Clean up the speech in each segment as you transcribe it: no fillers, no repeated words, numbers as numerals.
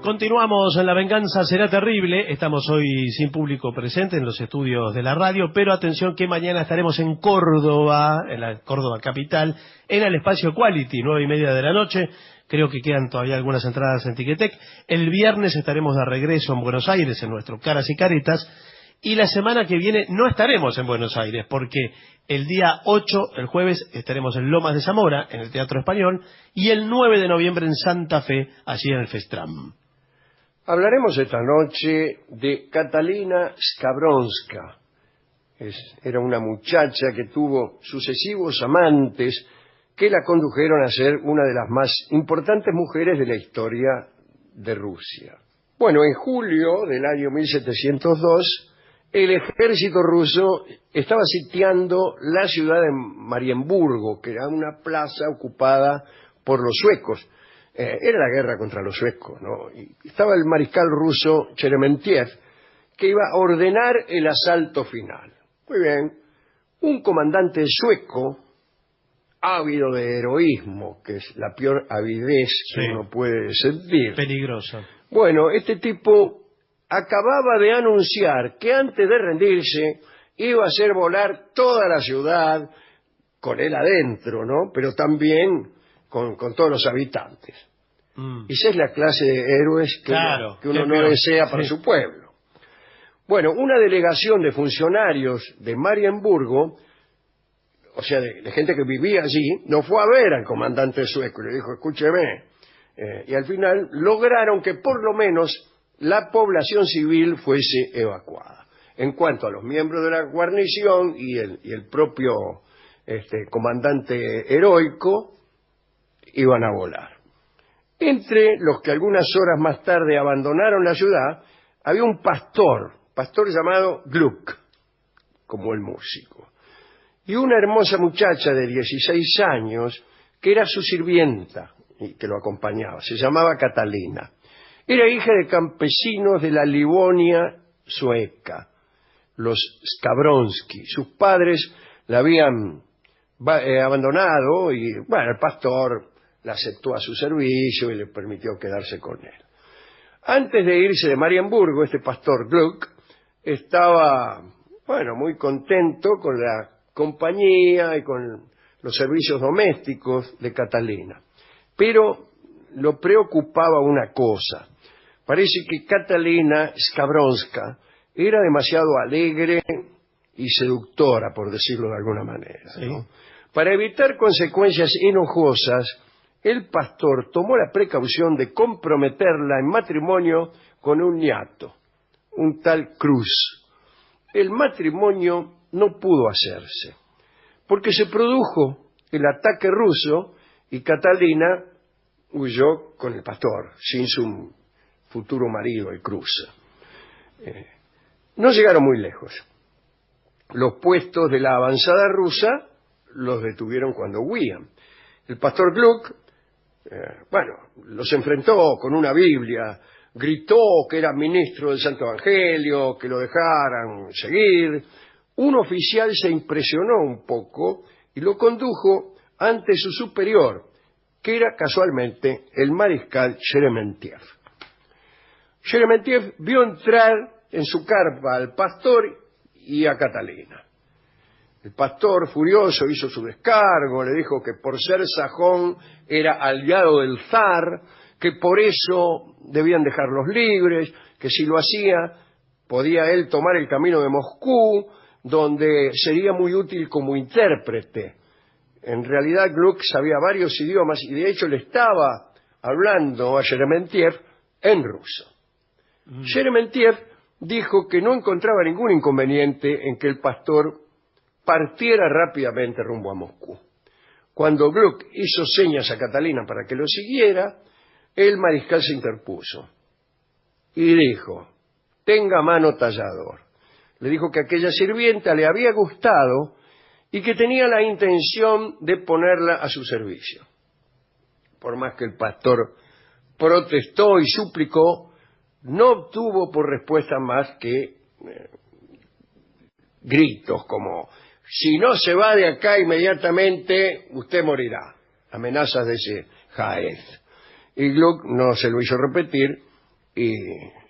Continuamos en La Venganza Será Terrible. Estamos hoy sin público presente en los estudios de la radio, pero atención que mañana estaremos en Córdoba, en la Córdoba capital, en el espacio Quality, 9:30 de la noche. Creo que quedan todavía algunas entradas en Ticketek. El viernes estaremos de regreso en Buenos Aires, en nuestro Caras y Caretas. Y la semana que viene no estaremos en Buenos Aires, porque el día 8, el jueves, estaremos en Lomas de Zamora, en el Teatro Español, y el 9 de noviembre en Santa Fe, allí en el Festram. Hablaremos esta noche de Catalina Skabronska. Era una muchacha que tuvo sucesivos amantes que la condujeron a ser una de las más importantes mujeres de la historia de Rusia. Bueno, en julio del año 1702, el ejército ruso estaba sitiando la ciudad de Marienburgo, que era una plaza ocupada por los suecos. Era la guerra contra los suecos, ¿no? Y estaba el mariscal ruso Sheremetyev, que iba a ordenar el asalto final. Muy bien, un comandante sueco, ávido de heroísmo, que es la peor avidez que uno puede sentir. Peligroso. Bueno, este tipo acababa de anunciar que antes de rendirse iba a hacer volar toda la ciudad, con él adentro, ¿no? Pero también con todos los habitantes. Esa es la clase de héroes que uno no desea para su pueblo. Bueno, una delegación de funcionarios de Marienburgo, o sea, de gente que vivía allí, no fue a ver al comandante sueco y le dijo, escúcheme, y al final lograron que por lo menos la población civil fuese evacuada. En cuanto a los miembros de la guarnición y el propio comandante heroico, iban a volar. Entre los que algunas horas más tarde abandonaron la ciudad, había un pastor llamado Gluck, como el músico, y una hermosa muchacha de 16 años que era su sirvienta y que lo acompañaba. Se llamaba Catalina. Era hija de campesinos de la Livonia sueca, los Skabronski. Sus padres la habían abandonado y, bueno, el pastor la aceptó a su servicio y le permitió quedarse con él. Antes de irse de Marienburgo, este pastor Gluck estaba, bueno, muy contento con la compañía y con los servicios domésticos de Catalina. Pero lo preocupaba una cosa. Parece que Catalina Skabronska era demasiado alegre y seductora, por decirlo de alguna manera, ¿no? Para evitar consecuencias enojosas, el pastor tomó la precaución de comprometerla en matrimonio con un ñato, un tal Cruz. El matrimonio no pudo hacerse, porque se produjo el ataque ruso y Catalina huyó con el pastor, sin su futuro marido, el Cruz. No llegaron muy lejos. Los puestos de la avanzada rusa los detuvieron cuando huían. El pastor Gluck, los enfrentó con una Biblia, gritó que era ministro del Santo Evangelio, que lo dejaran seguir. Un oficial se impresionó un poco y lo condujo ante su superior, que era casualmente el mariscal Sheremetyev. Sheremetyev vio entrar en su carpa al pastor y a Catalina. El pastor, furioso, hizo su descargo, le dijo que por ser sajón era aliado del zar, que por eso debían dejarlos libres, que si lo hacía podía él tomar el camino de Moscú, donde sería muy útil como intérprete. En realidad Gluck sabía varios idiomas y de hecho le estaba hablando a Sheremetyev en ruso. Sheremetyev dijo que no encontraba ningún inconveniente en que el pastor partiera rápidamente rumbo a Moscú. Cuando Gluck hizo señas a Catalina para que lo siguiera, el mariscal se interpuso y dijo, tenga mano tallador. Le dijo que aquella sirvienta le había gustado y que tenía la intención de ponerla a su servicio. Por más que el pastor protestó y suplicó, no obtuvo por respuesta más que gritos como, si no se va de acá inmediatamente, usted morirá. Amenazas de ese jaez. Y Gluck no se lo hizo repetir y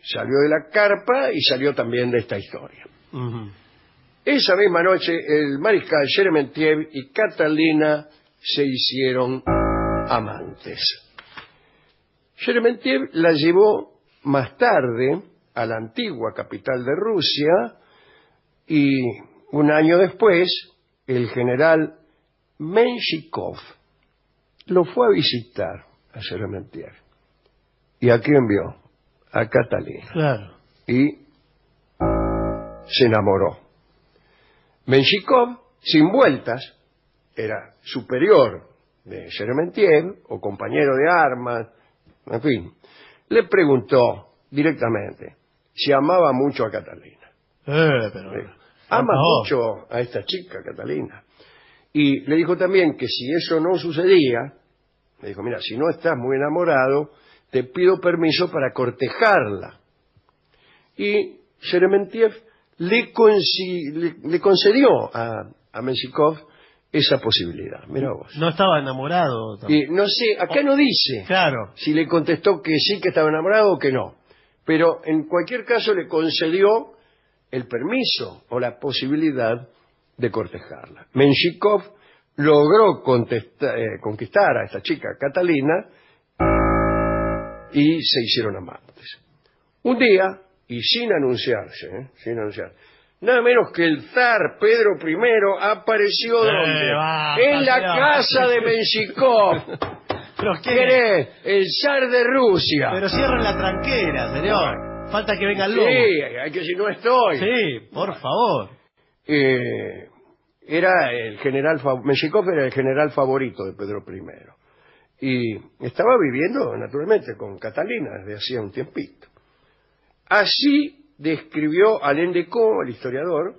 salió de la carpa y salió también de esta historia. Esa misma noche, el mariscal Sheremetyev y Catalina se hicieron amantes. Sheremetyev la llevó más tarde a la antigua capital de Rusia y un año después el general Menshikov lo fue a visitar a Sheremetyev. ¿Y a quién vio? A Catalina. Claro. Y se enamoró. Menshikov, sin vueltas, era superior de Sheremetyev o compañero de armas, en fin, le preguntó directamente si amaba mucho a Catalina. Ama mucho a esta chica, Catalina. Y le dijo también que si eso no sucedía, le dijo, mira, si no estás muy enamorado, te pido permiso para cortejarla. Y Sheremetyev le concedió a Menshikov esa posibilidad. Mirá vos. No estaba enamorado. Y no sé, acá no dice Claro. si le contestó que sí, que estaba enamorado o que no. Pero en cualquier caso le concedió el permiso o la posibilidad de cortejarla. Menshikov logró conquistar a esta chica, Catalina, y se hicieron amantes. Un día, y sin anunciarse, nada menos que el zar Pedro I apareció ¿dónde? En la casa de Menshikov. ¿Pero qué? ¿Querés? El zar de Rusia. Pero cierren la tranquera, señor. Falta que venga el lobo. Sí, hay que decir, no estoy. Sí, por favor. Era el general, Menshikov era el general favorito de Pedro I. Y estaba viviendo, naturalmente, con Catalina desde hacía un tiempito. Así describió Alain Decaux, el historiador,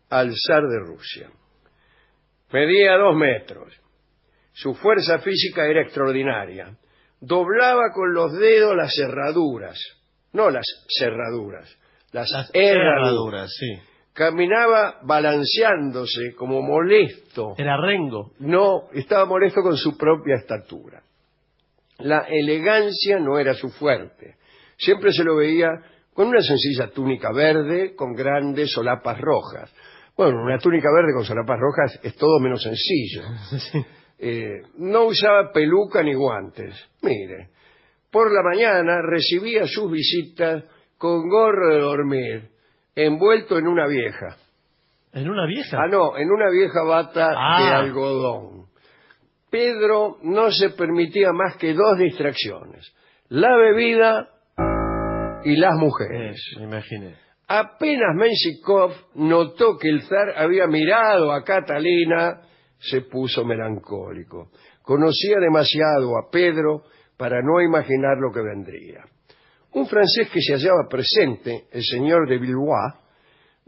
al zar de Rusia. Medía 2 metros. Su fuerza física era extraordinaria. Doblaba con los dedos las herraduras. No las cerraduras, las herraduras. Sí. Caminaba balanceándose como molesto. Era rengo. No, estaba molesto con su propia estatura. La elegancia no era su fuerte. Siempre se lo veía con una sencilla túnica verde con grandes solapas rojas. Bueno, una túnica verde con solapas rojas es todo menos sencillo. Sí. No usaba peluca ni guantes. Mire, por la mañana recibía sus visitas con gorro de dormir, envuelto en una vieja. ¿En una vieja? Ah, no, en una vieja bata de algodón. Pedro no se permitía más que 2 distracciones: la bebida y las mujeres. Me imaginé. Apenas Menshikov notó que el zar había mirado a Catalina, se puso melancólico. Conocía demasiado a Pedro para no imaginar lo que vendría. Un francés que se hallaba presente, el señor de Villeroy,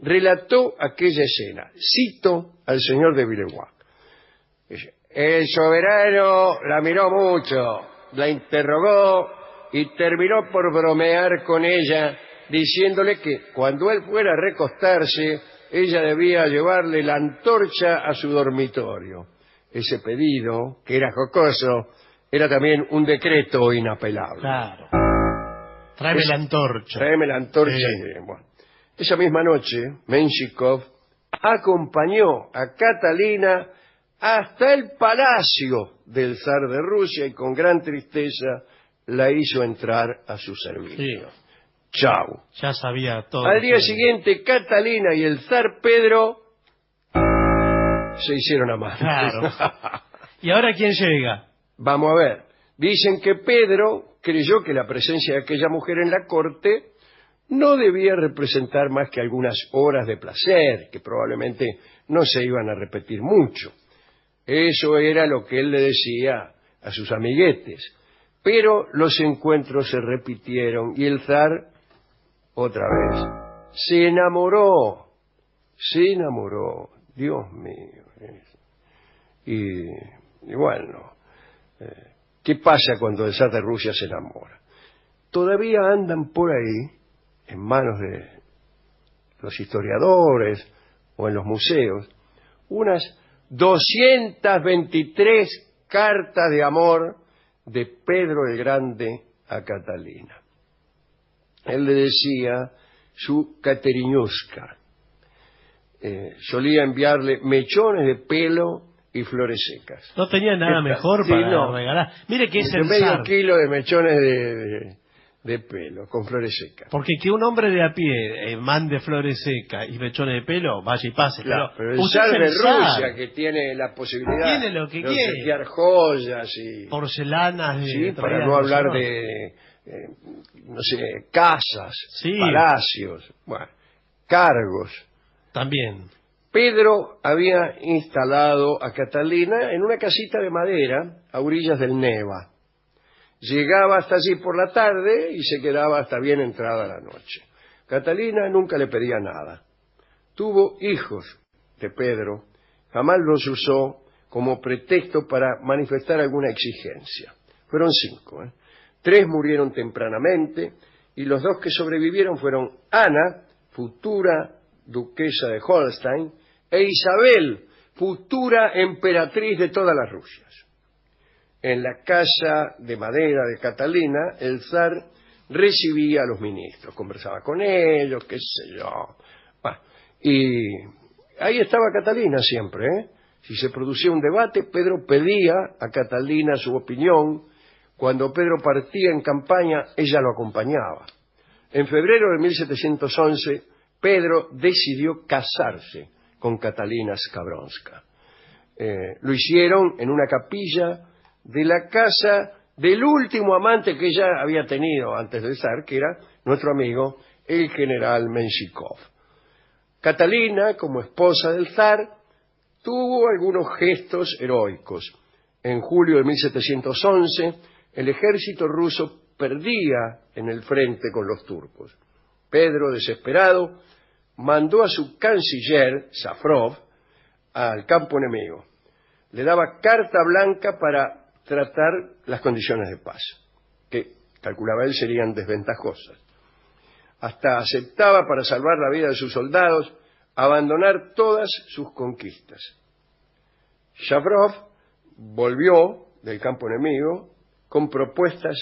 relató aquella escena. Cito al señor de Villeroy. El soberano la miró mucho, la interrogó y terminó por bromear con ella, diciéndole que cuando él fuera a recostarse, ella debía llevarle la antorcha a su dormitorio. Ese pedido, que era jocoso, era también un decreto inapelable. Claro. Tráeme la antorcha. Tráeme la antorcha. Sí. Bueno, esa misma noche, Menshikov acompañó a Catalina hasta el palacio del zar de Rusia y con gran tristeza la hizo entrar a su servicio. Sí. Chau. Ya sabía todo. Al día siguiente, Catalina y el zar Pedro se hicieron amantes. Claro. ¿Y ahora quién llega? Vamos a ver. Dicen que Pedro creyó que la presencia de aquella mujer en la corte no debía representar más que algunas horas de placer, que probablemente no se iban a repetir mucho. Eso era lo que él le decía a sus amiguetes. Pero los encuentros se repitieron y el zar, otra vez, se enamoró. Dios mío. Y bueno, ¿qué pasa cuando el zar de Rusia se enamora? Todavía andan por ahí, en manos de los historiadores o en los museos, unas 223 cartas de amor de Pedro el Grande a Catalina. él le decía su Katerinushka. Solía enviarle mechones de pelo y flores secas. No tenía nada mejor para regalar. Mire que es el medio zar. kilo de mechones de pelo con flores secas. Porque que un hombre de a pie mande flores secas y mechones de pelo, vaya y pase. Claro, pero el usted zar es de el zar. Rusia, que tiene la posibilidad Tiene lo que de quiere. obsequiar joyas y porcelanas sí, para no hablar de no sé, casas, sí, palacios, bueno, cargos. También. Pedro había instalado a Catalina en una casita de madera a orillas del Neva. Llegaba hasta allí por la tarde y se quedaba hasta bien entrada la noche. Catalina nunca le pedía nada. Tuvo hijos de Pedro, jamás los usó como pretexto para manifestar alguna exigencia. Fueron 5. 3 murieron tempranamente y los 2 que sobrevivieron fueron Ana, futura duquesa de Holstein, e Isabel, futura emperatriz de todas las Rusias. En la casa de madera de Catalina, el zar recibía a los ministros, conversaba con ellos, qué sé yo. Bueno, y ahí estaba Catalina siempre, Si se producía un debate, Pedro pedía a Catalina su opinión. Cuando Pedro partía en campaña, ella lo acompañaba. En febrero de 1711, Pedro decidió casarse con Catalina Skavronska. Lo hicieron en una capilla de la casa del último amante que ella había tenido antes del zar, que era nuestro amigo el general Menshikov. Catalina, como esposa del zar, tuvo algunos gestos heroicos. En julio de 1711, el ejército ruso perdía en el frente con los turcos. Pedro, desesperado, mandó a su canciller, Safrov, al campo enemigo. Le daba carta blanca para tratar las condiciones de paz, que calculaba él serían desventajosas. Hasta aceptaba, para salvar la vida de sus soldados, abandonar todas sus conquistas. Safrov volvió del campo enemigo con propuestas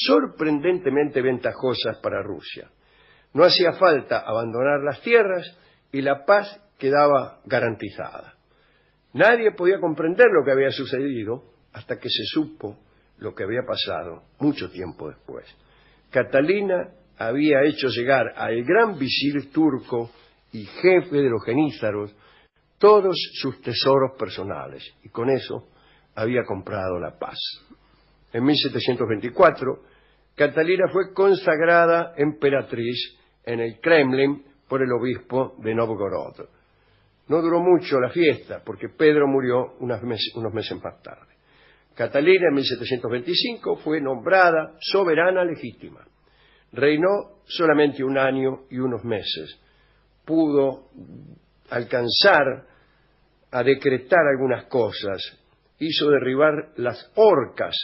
sorprendentemente ventajosas para Rusia. No hacía falta abandonar las tierras y la paz quedaba garantizada. Nadie podía comprender lo que había sucedido hasta que se supo lo que había pasado mucho tiempo después. Catalina había hecho llegar al gran visir turco y jefe de los genízaros todos sus tesoros personales, y con eso había comprado la paz. En 1724, Catalina fue consagrada emperatriz en el Kremlin por el obispo de Novgorod. No duró mucho la fiesta, porque Pedro murió unos meses más tarde. Catalina, en 1725, fue nombrada soberana legítima. Reinó solamente 1 año y unos meses. Pudo alcanzar a decretar algunas cosas. Hizo derribar las horcas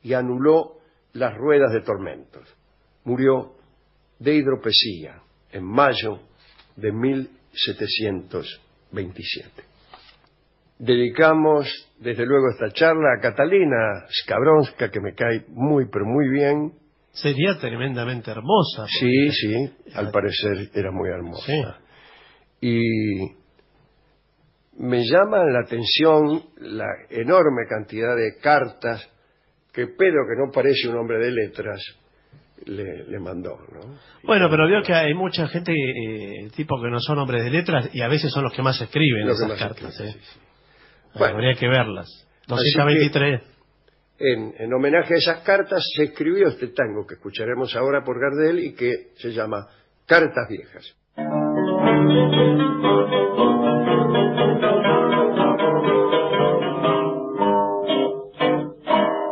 y anuló las ruedas de tormentos. Murió de hidropesía en mayo de 1727. Dedicamos desde luego esta charla a Catalina Skavronska, que me cae muy pero muy bien. Sería tremendamente hermosa. Sí, sí, al parecer era muy hermosa. Sí. Y me llama la atención la enorme cantidad de cartas que Pedro, que no parece un hombre de letras, le mandó, ¿no? Bueno, pero veo que hay mucha gente, tipo que no son hombres de letras, y a veces son los que más escriben esas cartas. Sí, sí. Bueno, habría que verlas. 223. En homenaje a esas cartas se escribió este tango que escucharemos ahora por Gardel y que se llama Cartas Viejas.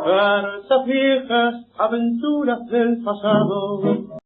Cartas viejas, aventuras del pasado.